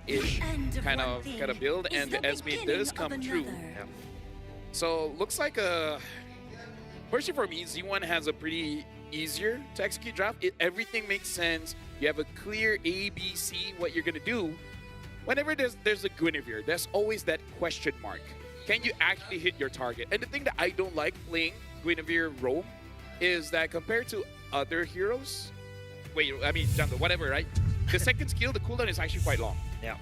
Esport-ish kind of build, and the Esme does come true. Yeah. So looks like personally for me, Z1 has a pretty easier to execute draft. Everything makes sense. You have a clear A, B, C, what you're gonna do. Whenever there's a Guinevere, there's always that question mark. Can you actually hit your target? And the thing that I don't like playing Guinevere Roam is that compared to other heroes, jungle, whatever, right? The second skill, the cooldown is actually quite long. Yeah.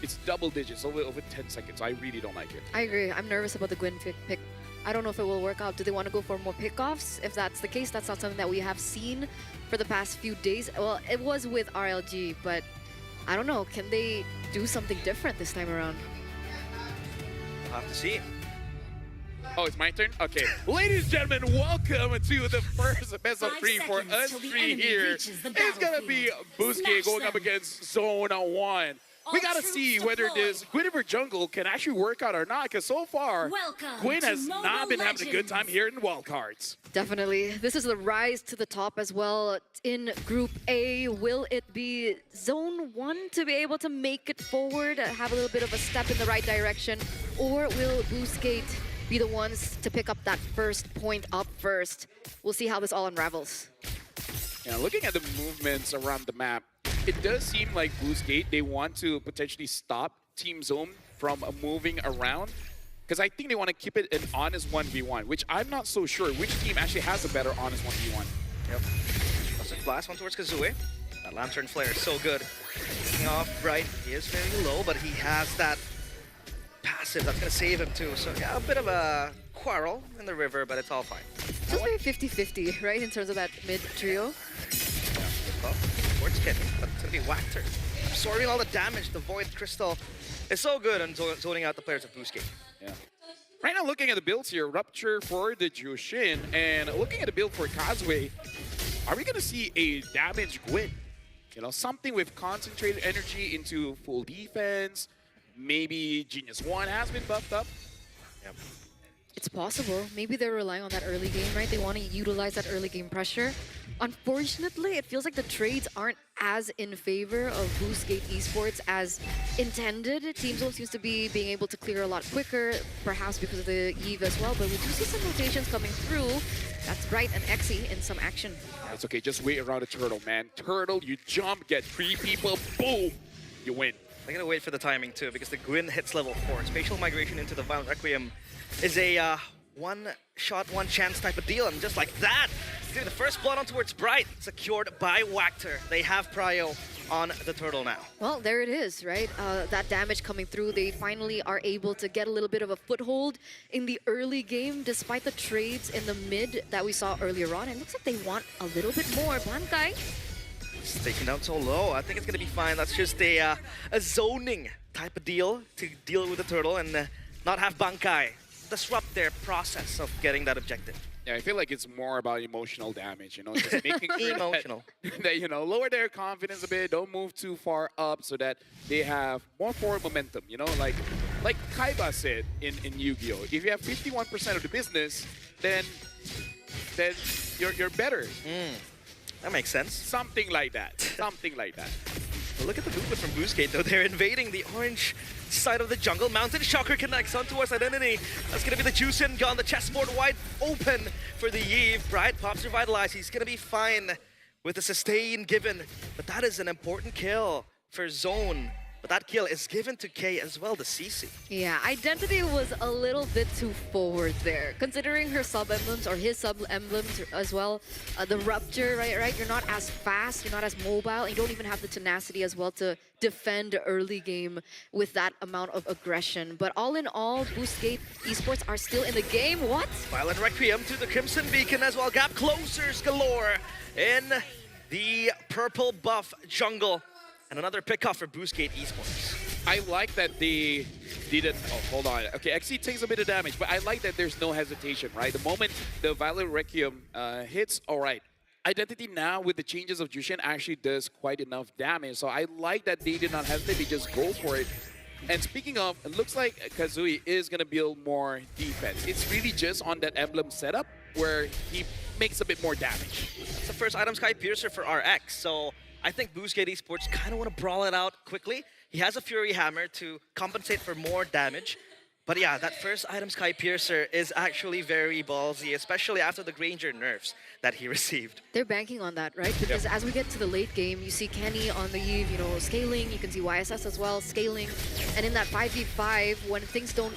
It's double digits, over 10 seconds. I really don't like it. I agree. I'm nervous about the Gwyn pick. I don't know if it will work out. Do they want to go for more pickoffs? If that's the case, that's not something that we have seen for the past few days. Well, it was with RLG, but I don't know. Can they do something different this time around? We'll have to see. Oh, it's my turn? Okay. Ladies and gentlemen, welcome to the first best of 3 for us 3 here. It's going to be Boostgate going up against Zone 1. We got to see whether this Guinevere jungle can actually work out or not, because so far, Gwyn has not been having a good time here in Wildcards. Definitely. This is the rise to the top as well in Group A. Will it be Zone 1 to be able to make it forward, have a little bit of a step in the right direction, or will Boostgate be the ones to pick up that first point up first? We'll see how this all unravels. Yeah, looking at the movements around the map, it does seem like Boostgate, they want to potentially stop Team Zone from moving around, because I think they want to keep it an honest 1v1, which I'm not so sure which team actually has a better honest 1v1. Yep. Plastic blast one towards Kazue. That Lantern Flare is so good. Kicking off Bright, he is very low, but he has that passive that's going to save him too. So yeah, a bit of a quarrel in the river, but it's all fine. Just very 50-50, right, in terms of that mid trio? Well, Sport's kit, but it's going to be Wactor. Absorbing all the damage, the Void Crystal is so good on zoning out the players of Boostgate. Yeah. Right now, looking at the builds here, Rupture for the Jushin, and looking at the build for Kazue, are we going to see a damage Gwyn? You know, something with concentrated energy into full defense. Maybe Genius 1 has been buffed up. Yep. It's possible. Maybe they're relying on that early game, right? They want to utilize that early game pressure. Unfortunately, it feels like the trades aren't as in favor of Boostgate Esports as intended. Team Zone seems to be being able to clear a lot quicker, perhaps because of the Eve as well, but we do see some rotations coming through. That's Bright and Exy in some action. It's okay, just wait around a turtle, man. Turtle, you jump, get 3 people, boom, you win. I'm going to wait for the timing too, because the Gwyn hits level 4. Spatial migration into the Violent Requiem is a one-shot, one-chance type of deal, and just like that, the first blood on towards Bright, secured by Wactor. They have Prio on the turtle now. Well, there it is, right? That damage coming through, they finally are able to get a little bit of a foothold in the early game, despite the trades in the mid that we saw earlier on. It looks like they want a little bit more. Bankai. It's taken down so low. I think it's going to be fine. That's just a zoning type of deal to deal with the turtle and not have Bankai disrupt their process of getting that objective. Yeah, I feel like it's more about emotional damage, you know, just making sure Emotional. that, you know, lower their confidence a bit, don't move too far up so that they have more forward momentum, you know, like Kaiba said in Yu-Gi-Oh! If you have 51% of the business, then you're better. That makes sense. Something like that. Something like that. Well, look at the movement from Boostgate, though. They're invading the orange side of the jungle. Mountain Shocker connects onto us identity. That's going to be the Jushin gone. The chessboard wide open for the Eve. Bright pops revitalize. He's going to be fine with the sustain given. But that is an important kill for Zone. But that kill is given to K as well, the CC. Yeah, Identity was a little bit too forward there, considering her sub-emblems, or his sub-emblems as well. The Rupture, right? You're not as fast, you're not as mobile, and you don't even have the tenacity as well to defend early game with that amount of aggression. But all in all, Boostgate Esports are still in the game. What? Violent Requiem to the Crimson Beacon as well. Gap closers galore in the purple buff jungle. And another pickoff for Boostgate Esports. I like that they didn't... Oh, hold on. Okay, XC takes a bit of damage, but I like that there's no hesitation, right? The moment the Violent Requiem hits, all right. Identity now, with the changes of Jushin, actually does quite enough damage. So I like that they did not hesitate. They just go for it. And speaking of, it looks like Kazue is going to build more defense. It's really just on that emblem setup where he makes a bit more damage. That's the first item Sky Piercer for RX, so I think Boostgate Esports kind of want to brawl it out quickly, He has a Fury Hammer to compensate for more damage. But yeah, that first item, Sky Piercer, is actually very ballsy, especially after the Granger nerfs that he received. They're banking on that, right? Because as we get to the late game, you see Kenny on the Eve, you know, scaling. You can see YSS as well, scaling. And in that 5v5, when things don't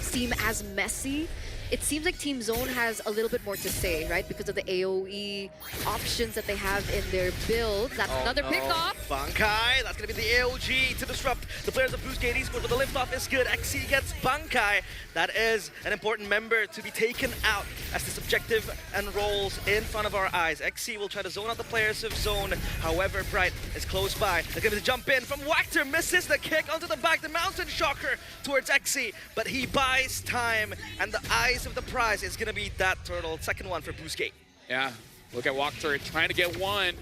seem as messy, it seems like Team Zone has a little bit more to say, right? Because of the AoE options that they have in their build. That's another pick-off. Bankai, that's going to be the AOG to disrupt the players of Boostgate Esport, but the lift-off is good. XC gets Bankai. That is an important member to be taken out as this objective unrolls in front of our eyes. XC will try to zone out the players of Zone. However, Bright is close by. They're going to jump in from Wactor, misses the kick onto the back. The Mountain Shocker towards XC, but he buys time, and the eyes of the prize is going to be that turtle. Second one for Boostgate. Yeah, look at Walker trying to get one.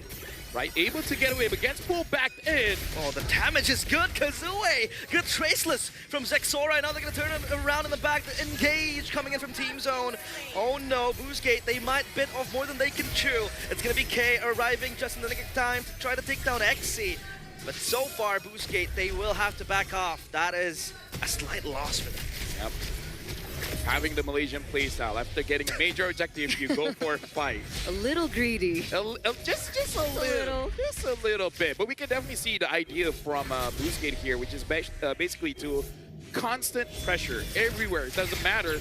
Right, able to get away, but gets pulled back in. Oh, the damage is good. Kazooie, good traceless from Zexora. And now they're going to turn him around in the back. The engage coming in from Team Zone. Oh no, Boostgate, they might bit off more than they can chew. It's going to be K arriving just in the nick of time to try to take down XC. But so far, Boostgate, they will have to back off. That is a slight loss for them. Yep. Having the Malaysian playstyle after getting a major objective, you go for a fight. A little greedy. Just a little bit. But we can definitely see the idea from Boostgate here, which is basically to constant pressure everywhere. It doesn't matter,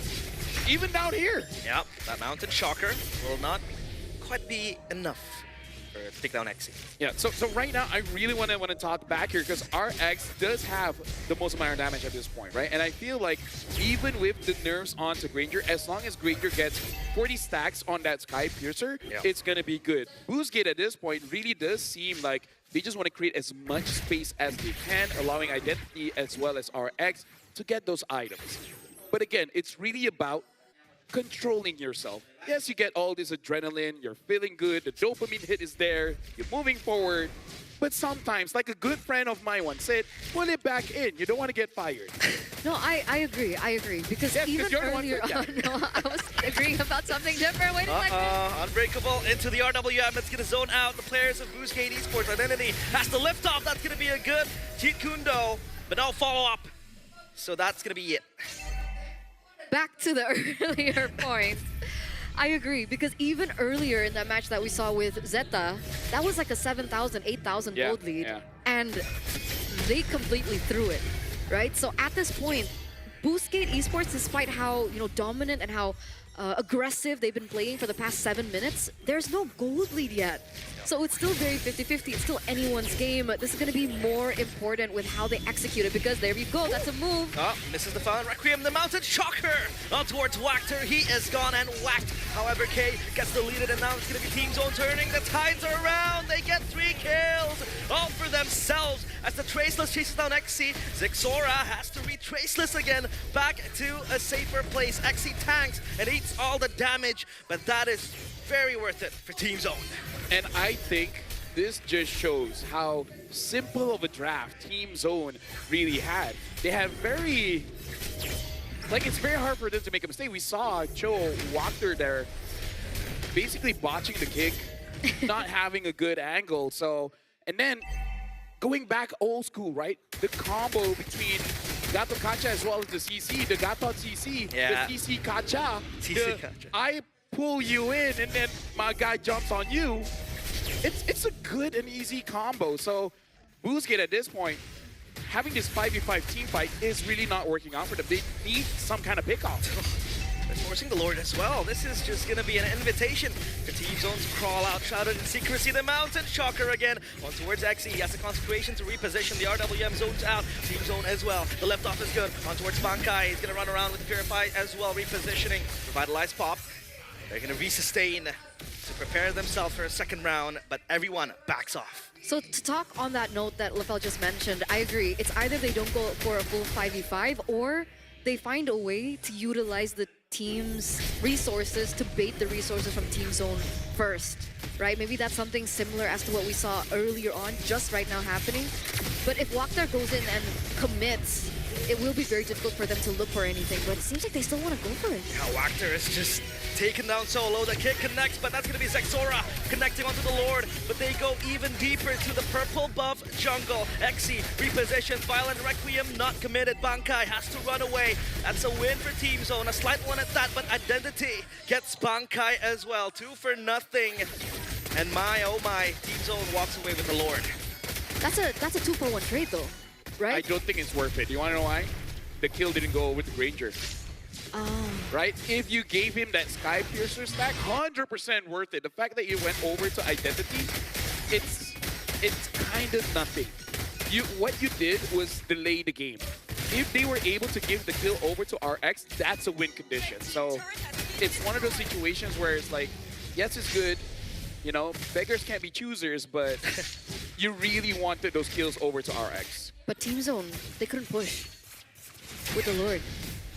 even down here. Yep, that Mountain Shocker will not quite be enough to take down XC. Yeah, so right now, I really want to talk back here because RX does have the most amount of damage at this point, right? And I feel like even with the nerfs onto Granger, as long as Granger gets 40 stacks on that Sky Piercer, it's going to be good. Boostgate at this point really does seem like they just want to create as much space as they can, allowing Identity as well as RX to get those items. But again, it's really about controlling yourself. Yes, you get all this adrenaline, you're feeling good, the dopamine hit is there, you're moving forward. But sometimes, like a good friend of mine once said, pull it back in. You don't want to get fired. No, I agree. Because even earlier on, no, I was agreeing about something different. Wait a second. Unbreakable into the RWM. That's going to zone out the players of Boostgate Esports. Identity has to lift off. That's going to be a good Jeet Kundo, but no follow-up. So that's going to be it. Back to the earlier point. I agree, because even earlier in that match that we saw with Zeta, that was like a 7,000, 8,000 gold lead, and they completely threw it, right? So at this point, Boostgate Esports, despite how dominant and how aggressive they've been playing for the past 7 minutes, there's no gold lead yet. So it's still very 50-50. It's still anyone's game. This is going to be more important with how they execute it, because there you go. That's a move. Oh, misses the fun. Requiem, the Mountain Shocker. On towards Wactor. He is gone and whacked. However, K gets deleted, and now it's going to be Team Zone turning. The tides are around. They get 3 kills. All for themselves as the Traceless chases down XC. Zexora has to reach Traceless again. Back to a safer place. XC tanks and eats all the damage, but that is very worth it for Team Zone. And I think this just shows how simple of a draft Team Zone really had. They had it's very hard for them to make a mistake. We saw Cho Walker there basically botching the kick, not having a good angle. So, and then going back old school, right? The combo between Gato Kacha as well as the CC, the Gato CC, the CC Kacha. I pull you in and then my guy jumps on you. It's a good and easy combo. So Boostgate at this point, having this 5v5 team fight is really not working out for them. They need some kind of pickoff. They're forcing the Lord as well. This is just going to be an invitation for Team Zone to crawl out, shrouded in secrecy. The Mountain Shocker again on towards XE. He has a consecration to reposition. The RWM zones out. Team Zone as well. The left off is good. On towards Bankai. He's going to run around with Purify as well. Repositioning. Revitalize Pop. They're going to resustain to prepare themselves for a second round, but everyone backs off. So to talk on that note that Lefel just mentioned, I agree. It's either they don't go for a full 5v5 or they find a way to utilize the team's resources to bait the resources from Team Zone first, right? Maybe that's something similar as to what we saw earlier on, just right now happening. But if Waktar goes in and commits it will be very difficult for them to look for anything, but it seems like they still want to go for it. Yeah, Wactor is just taken down solo. The kick connects, but that's going to be Zexora connecting onto the Lord. But they go even deeper to the purple buff jungle. Exi repositions, Violent Requiem not committed. Bankai has to run away. That's a win for Team Zone, a slight one at that, but Identity gets Bankai as well. 2-0. And my, oh my, Team Zone walks away with the Lord. That's a 2-for-1 trade though, right? I don't think it's worth it. You want to know why? The kill didn't go with the Granger. Right? If you gave him that Sky Piercer stack, 100% worth it. The fact that you went over to Identity, it's kind of nothing. What you did was delay the game. If they were able to give the kill over to RX, that's a win condition. So it's one of those situations where it's like, yes, it's good. You know, beggars can't be choosers, but you really wanted those kills over to RX. But Team Zone, they couldn't push with the Lord.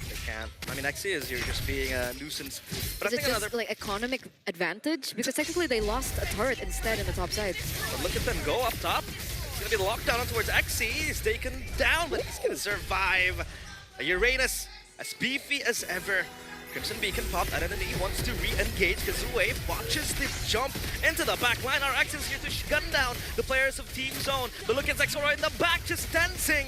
They can't. I mean, Exi is you're just being a nuisance. But Is I it think just another. like economic advantage? Because technically they lost a turret instead in the top side. But look at them go up top. It's gonna be the lockdown towards Exi. He's taken down, but he's gonna survive. A Uranus, as beefy as ever. Crimson Beacon popped. Identity wants to re-engage. Kazue watches the jump into the back line. RX is here to gun down the players of Team Zone. But look at Zexora in the back, just dancing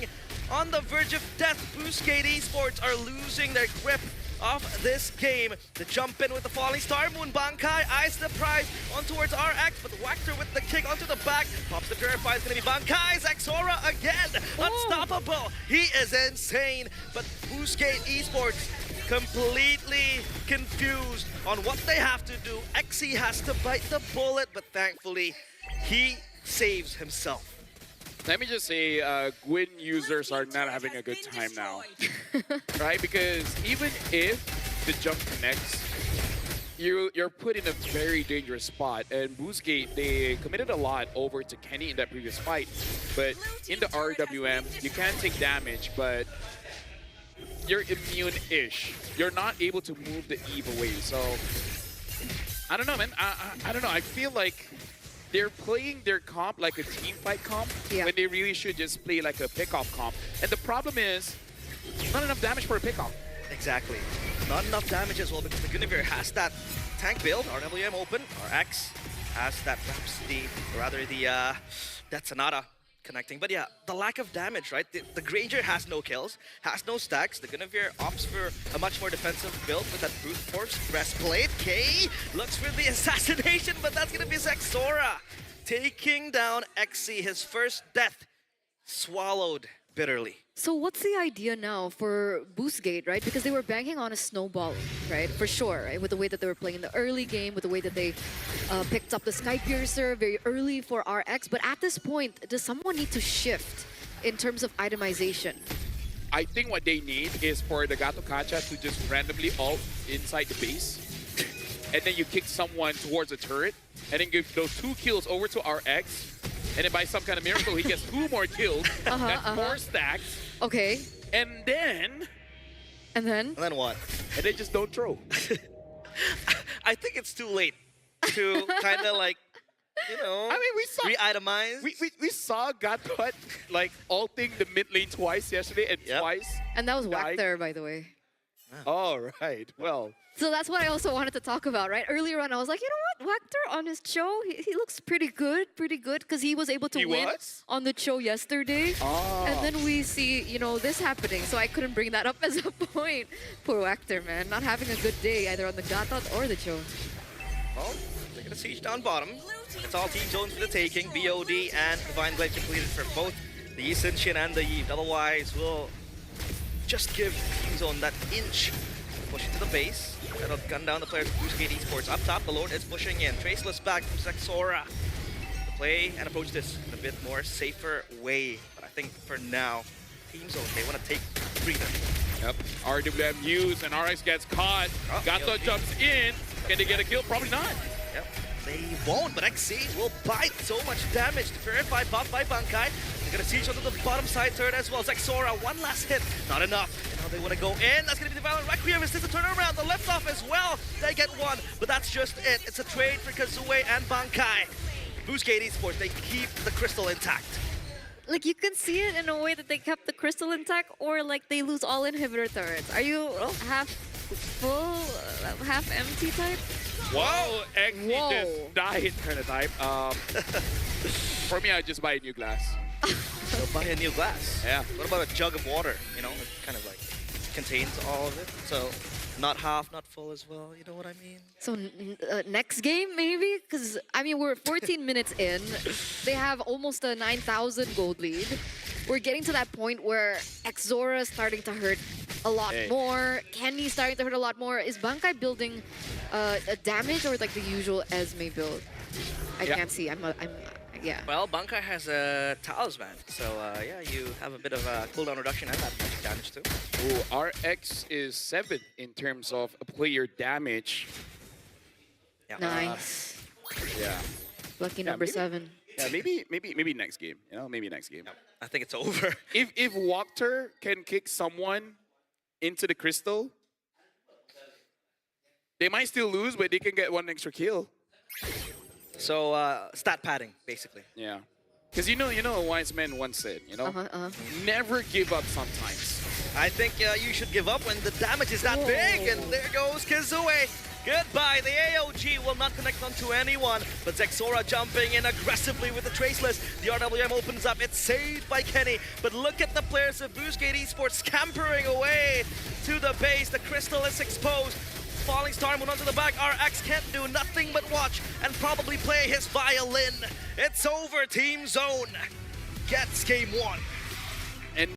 on the verge of death. Boostgate Esports are losing their grip of this game. The jump in with the falling star moon. Bankai eyes the prize on towards RX, but Wactor with the kick onto the back. Pops the purify. It's gonna be Bankai. Zexora again. Unstoppable. He is insane. But Boostgate Esports completely confused on what they have to do. Exi has to bite the bullet, but thankfully he saves himself. Let me just say, Gwyn users are not having a good time now, right? Because even if the jump connects, you're put in a very dangerous spot. And Boostgate, they committed a lot over to Kenny in that previous fight. But in the RWM, you can take damage, but you're immune-ish. You're not able to move the Eve away. So, I don't know, man. I don't know. I feel like they're playing their comp like a team fight comp when they really should just play like a pick-off comp. And the problem is, not enough damage for a pick-off. Exactly. Not enough damage as well because the Guinevere has that tank build. RWM open. RX has that Rhapsody, or rather the that Sonata connecting. But yeah, the lack of damage, right? The Granger has no kills, has no stacks. The Guinevere opts for a much more defensive build with that brute force breastplate. K looks for the assassination, but that's gonna be Zexora taking down Exi, his first death swallowed bitterly. So what's the idea now for Boostgate, right? Because they were banking on a snowball, right? For sure, right? With the way that they were playing in the early game, with the way that they picked up the Sky Piercer very early for RX. But at this point, does someone need to shift in terms of itemization? I think what they need is for the Gato Kacha to just randomly ult inside the base. And then you kick someone towards a turret. And then give those 2 kills over to RX. And then by some kind of miracle, he gets 2 more kills. That's 4 stacks. Okay. And then... And then? And then what? And they just don't throw. I think it's too late to kind of like, you know, I mean, we saw re-itemize. we saw Gatput like ulting the mid lane twice yesterday and twice. And that was died. Wactor, by the way. All right. Well, So that's what I also wanted to talk about, right? Earlier on, I was like, you know what? Wactor on his show, he looks pretty good, because he was able to win on the show yesterday. Oh. And then we see, you know, this happening. So I couldn't bring that up as a point. Poor Wactor, man. Not having a good day either on the Gatot or the show. Well, they're gonna siege down bottom. It's all Team Zones for the taking. BOD and Divine Blade completed for both the Yi Sun Shin and the Eve. Otherwise, we'll just give Team Zone that inch. Push into the base. That'll gun down the players of Boostgate Esports. Up top, the Lord is pushing in. Traceless back from Zexora to play and approach this in a bit more safer way. But I think for now, Team Zone, they want to take breather. Yep. RWM used and RX gets caught. Gato jumps in. Can they get a kill? Probably not. Yep. They won't, but XC will bite so much damage. To Purify buff by Bankai. They're gonna siege onto the bottom side turret as well. Zexora, one last hit. Not enough. And now they want to go in. That's gonna be the Violent Requiem. Is this a turnaround? The left off as well. They get one, but that's just it. It's a trade for Kazue and Bankai. Boostgate Esports, they keep the crystal intact. like you can see it in a way that they kept the crystal intact, or like they lose all inhibitor turrets. Are you half full, half empty type? Whoa, X Whoa. just died kind of type. For me, I just buy a new glass. So buy a new glass. Yeah. What about a jug of water? You know, it kind of like contains all of it. So not half, not full as well. You know what I mean? So next game maybe, because I mean we're 14 minutes in. They have almost a 9,000 gold lead. We're getting to that point where Exora is starting to hurt a lot more. Kenny's starting to hurt a lot more. Is Bankai building a damage or like the usual Esme build? I can't see. Yeah. Well, Bankai has a talisman, so yeah, you have a bit of a cooldown reduction and that magic damage too. Ooh, RX is 7th in terms of player damage. Yeah. Nice. Yeah. Lucky number maybe- 7. Yeah, maybe next game. You know, maybe next game. I think it's over. If Walker can kick someone into the crystal, they might still lose, but they can get one extra kill. So stat padding, basically. Yeah. Because you know a wise man once said, you know, never give up sometimes. I think you should give up when the damage is that big, and there goes Kazue. Goodbye. The AOG will not connect onto anyone, but Zexora jumping in aggressively with the Traceless. The RWM opens up. It's saved by Kenny, but look at the players of Boostgate Esports scampering away to the base. The crystal is exposed. Falling Star Moon onto the back. RX can't do nothing but watch and probably play his violin. It's over. Team Zone gets game 1.